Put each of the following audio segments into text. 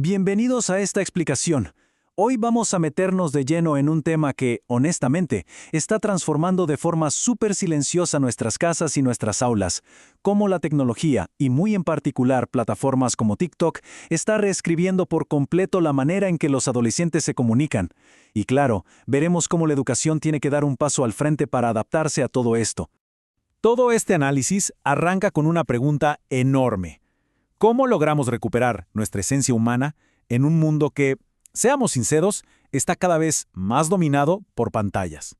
Bienvenidos a esta explicación. Hoy vamos a meternos de lleno en un tema que, honestamente, está transformando de forma súper silenciosa nuestras casas y nuestras aulas, cómo la tecnología, y muy en particular plataformas como TikTok, está reescribiendo por completo la manera en que los adolescentes se comunican. Y claro, veremos cómo la educación tiene que dar un paso al frente para adaptarse a todo esto. Todo este análisis arranca con una pregunta enorme. ¿Cómo logramos recuperar nuestra esencia humana en un mundo que, seamos sinceros, está cada vez más dominado por pantallas?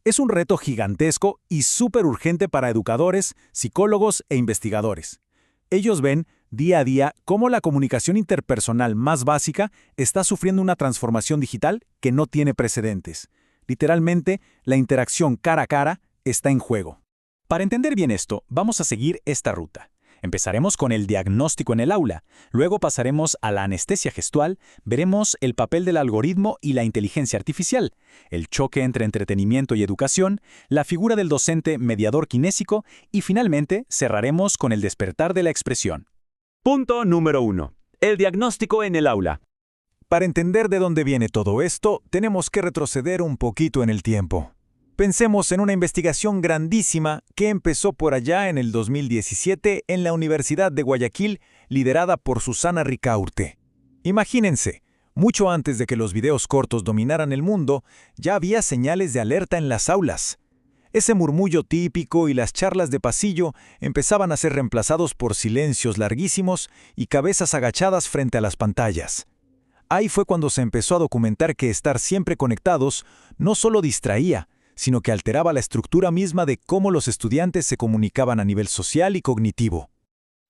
Es un reto gigantesco y súper urgente para educadores, psicólogos e investigadores. Ellos ven día a día cómo la comunicación interpersonal más básica está sufriendo una transformación digital que no tiene precedentes. Literalmente, la interacción cara a cara está en juego. Para entender bien esto, vamos a seguir esta ruta. Empezaremos con el diagnóstico en el aula, luego pasaremos a la anestesia gestual, veremos el papel del algoritmo y la inteligencia artificial, el choque entre entretenimiento y educación, la figura del docente mediador kinésico y finalmente cerraremos con el despertar de la expresión. Punto número 1. El diagnóstico en el aula. Para entender de dónde viene todo esto, tenemos que retroceder un poquito en el tiempo. Pensemos en una investigación grandísima que empezó por allá en el 2017 en la Universidad de Guayaquil, liderada por Susana Ricaurte. Imagínense, mucho antes de que los videos cortos dominaran el mundo, ya había señales de alerta en las aulas. Ese murmullo típico y las charlas de pasillo empezaban a ser reemplazados por silencios larguísimos y cabezas agachadas frente a las pantallas. Ahí fue cuando se empezó a documentar que estar siempre conectados no solo distraía, sino que alteraba la estructura misma de cómo los estudiantes se comunicaban a nivel social y cognitivo.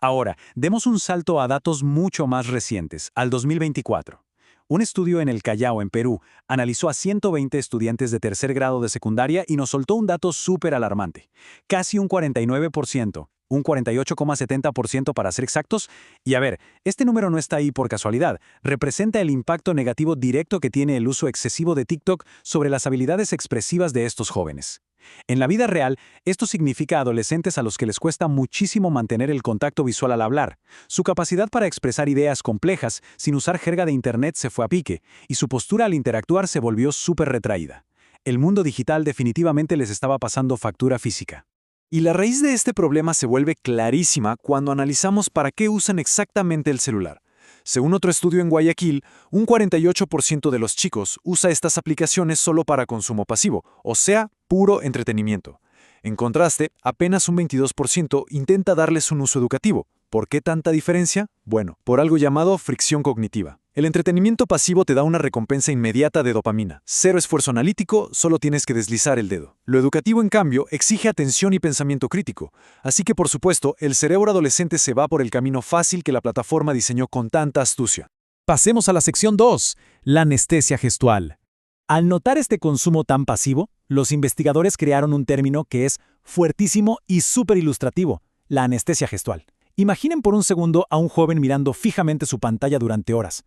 Ahora, demos un salto a datos mucho más recientes, al 2024. Un estudio en el Callao, en Perú, analizó a 120 estudiantes de tercer grado de secundaria y nos soltó un dato súper alarmante. Casi un 49%, un 48,70% para ser exactos. Y a ver, este número no está ahí por casualidad. Representa el impacto negativo directo que tiene el uso excesivo de TikTok sobre las habilidades expresivas de estos jóvenes. En la vida real, esto significa adolescentes a los que les cuesta muchísimo mantener el contacto visual al hablar. Su capacidad para expresar ideas complejas sin usar jerga de Internet se fue a pique, y su postura al interactuar se volvió súper retraída. El mundo digital definitivamente les estaba pasando factura física. Y la raíz de este problema se vuelve clarísima cuando analizamos para qué usan exactamente el celular. Según otro estudio en Guayaquil, un 48% de los chicos usa estas aplicaciones solo para consumo pasivo, o sea, puro entretenimiento. En contraste, apenas un 22% intenta darles un uso educativo. ¿Por qué tanta diferencia? Bueno, por algo llamado fricción cognitiva. El entretenimiento pasivo te da una recompensa inmediata de dopamina. Cero esfuerzo analítico, solo tienes que deslizar el dedo. Lo educativo, en cambio, exige atención y pensamiento crítico. Así que, por supuesto, el cerebro adolescente se va por el camino fácil que la plataforma diseñó con tanta astucia. Pasemos a la sección 2, la anestesia gestual. Al notar este consumo tan pasivo, los investigadores crearon un término que es fuertísimo y súper ilustrativo, la anestesia gestual. Imaginen por un segundo a un joven mirando fijamente su pantalla durante horas.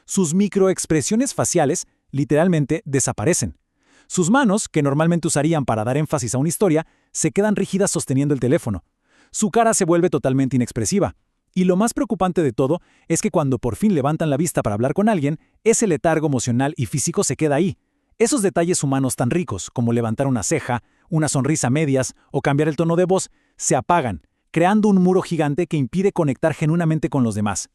Sus microexpresiones faciales literalmente desaparecen. Sus manos, que normalmente usarían para dar énfasis a una historia, se quedan rígidas sosteniendo el teléfono. Su cara se vuelve totalmente inexpresiva. Y lo más preocupante de todo es que cuando por fin levantan la vista para hablar con alguien, ese letargo emocional y físico se queda ahí. Esos detalles humanos tan ricos, como levantar una ceja, una sonrisa a medias o cambiar el tono de voz, se apagan, creando un muro gigante que impide conectar genuinamente con los demás.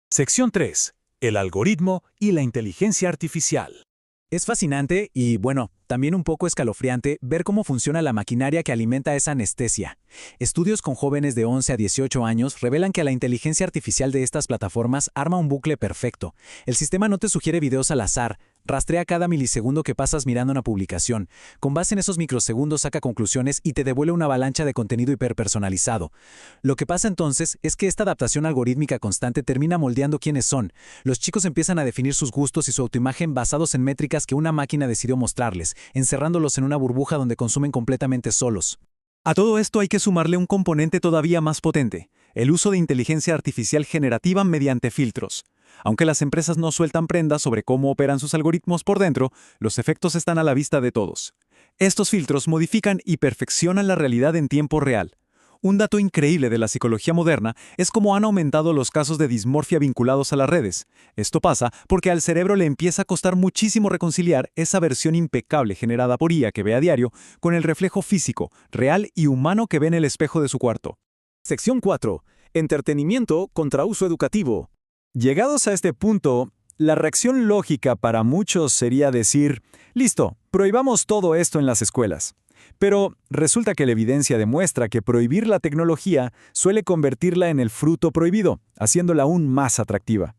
Sección 3. El algoritmo y la inteligencia artificial. Es fascinante y, bueno, también un poco escalofriante ver cómo funciona la maquinaria que alimenta esa anestesia. Estudios con jóvenes de 11 a 18 años revelan que la inteligencia artificial de estas plataformas arma un bucle perfecto. El sistema no te sugiere videos al azar, rastrea cada milisegundo que pasas mirando una publicación. Con base en esos microsegundos saca conclusiones y te devuelve una avalancha de contenido hiperpersonalizado. Lo que pasa entonces es que esta adaptación algorítmica constante termina moldeando quiénes son. Los chicos empiezan a definir sus gustos y su autoimagen basados en métricas que una máquina decidió mostrarles, encerrándolos en una burbuja donde consumen completamente solos. A todo esto hay que sumarle un componente todavía más potente, el uso de inteligencia artificial generativa mediante filtros. Aunque las empresas no sueltan prendas sobre cómo operan sus algoritmos por dentro, los efectos están a la vista de todos. Estos filtros modifican y perfeccionan la realidad en tiempo real. Un dato increíble de la psicología moderna es cómo han aumentado los casos de dismorfia vinculados a las redes. Esto pasa porque al cerebro le empieza a costar muchísimo reconciliar esa versión impecable generada por IA que ve a diario con el reflejo físico, real y humano que ve en el espejo de su cuarto. Sección 4. Entretenimiento contra uso educativo. Llegados a este punto, la reacción lógica para muchos sería decir, listo, prohibamos todo esto en las escuelas. Pero resulta que la evidencia demuestra que prohibir la tecnología suele convertirla en el fruto prohibido, haciéndola aún más atractiva.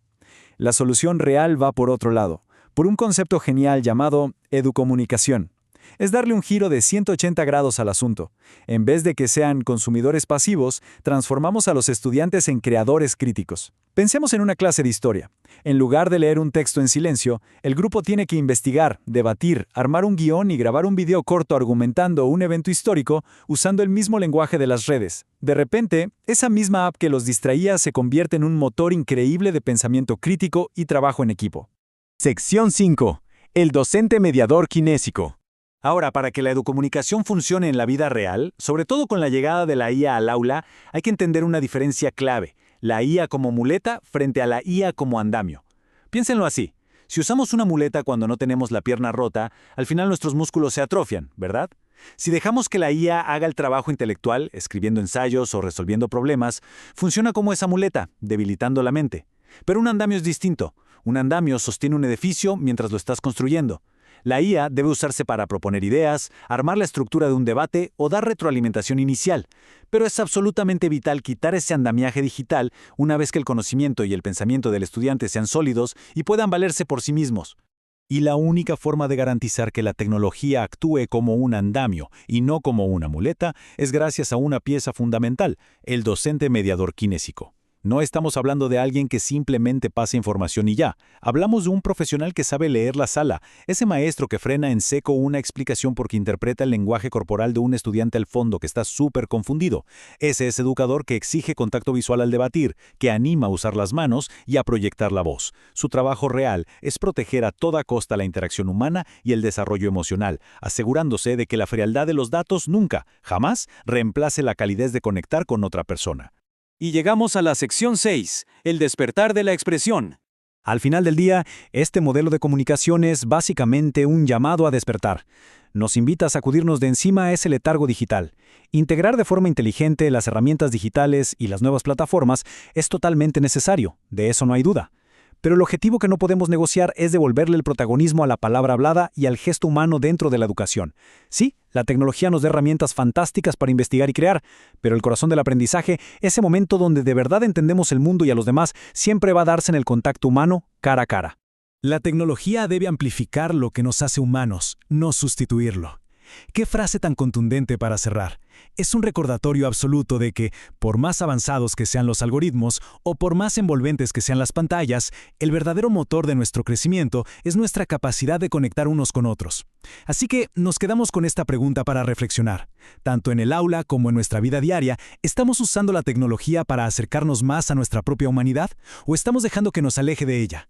La solución real va por otro lado, por un concepto genial llamado educomunicación. Es darle un giro de 180 grados al asunto. En vez de que sean consumidores pasivos, transformamos a los estudiantes en creadores críticos. Pensemos en una clase de historia. En lugar de leer un texto en silencio, el grupo tiene que investigar, debatir, armar un guión y grabar un video corto argumentando un evento histórico usando el mismo lenguaje de las redes. De repente, esa misma app que los distraía se convierte en un motor increíble de pensamiento crítico y trabajo en equipo. Sección 5. El docente mediador kinésico. Ahora, para que la educomunicación funcione en la vida real, sobre todo con la llegada de la IA al aula, hay que entender una diferencia clave: la IA como muleta frente a la IA como andamio. Piénsenlo así. Si usamos una muleta cuando no tenemos la pierna rota, al final nuestros músculos se atrofian, ¿verdad? Si dejamos que la IA haga el trabajo intelectual, escribiendo ensayos o resolviendo problemas, funciona como esa muleta, debilitando la mente. Pero un andamio es distinto. Un andamio sostiene un edificio mientras lo estás construyendo. La IA debe usarse para proponer ideas, armar la estructura de un debate o dar retroalimentación inicial, pero es absolutamente vital quitar ese andamiaje digital una vez que el conocimiento y el pensamiento del estudiante sean sólidos y puedan valerse por sí mismos. Y la única forma de garantizar que la tecnología actúe como un andamio y no como una muleta es gracias a una pieza fundamental: el docente mediador kinésico. No estamos hablando de alguien que simplemente pasa información y ya. Hablamos de un profesional que sabe leer la sala, ese maestro que frena en seco una explicación porque interpreta el lenguaje corporal de un estudiante al fondo que está súper confundido. Ese es educador que exige contacto visual al debatir, que anima a usar las manos y a proyectar la voz. Su trabajo real es proteger a toda costa la interacción humana y el desarrollo emocional, asegurándose de que la frialdad de los datos nunca, jamás, reemplace la calidez de conectar con otra persona. Y llegamos a la sección 6, el despertar de la expresión. Al final del día, este modelo de comunicación es básicamente un llamado a despertar. Nos invita a sacudirnos de encima ese letargo digital. Integrar de forma inteligente las herramientas digitales y las nuevas plataformas es totalmente necesario, de eso no hay duda. Pero el objetivo que no podemos negociar es devolverle el protagonismo a la palabra hablada y al gesto humano dentro de la educación. Sí, la tecnología nos da herramientas fantásticas para investigar y crear, pero el corazón del aprendizaje, ese momento donde de verdad entendemos el mundo y a los demás, siempre va a darse en el contacto humano, cara a cara. La tecnología debe amplificar lo que nos hace humanos, no sustituirlo. ¡Qué frase tan contundente para cerrar! Es un recordatorio absoluto de que, por más avanzados que sean los algoritmos o por más envolventes que sean las pantallas, el verdadero motor de nuestro crecimiento es nuestra capacidad de conectar unos con otros. Así que nos quedamos con esta pregunta para reflexionar. Tanto en el aula como en nuestra vida diaria, ¿estamos usando la tecnología para acercarnos más a nuestra propia humanidad o estamos dejando que nos aleje de ella?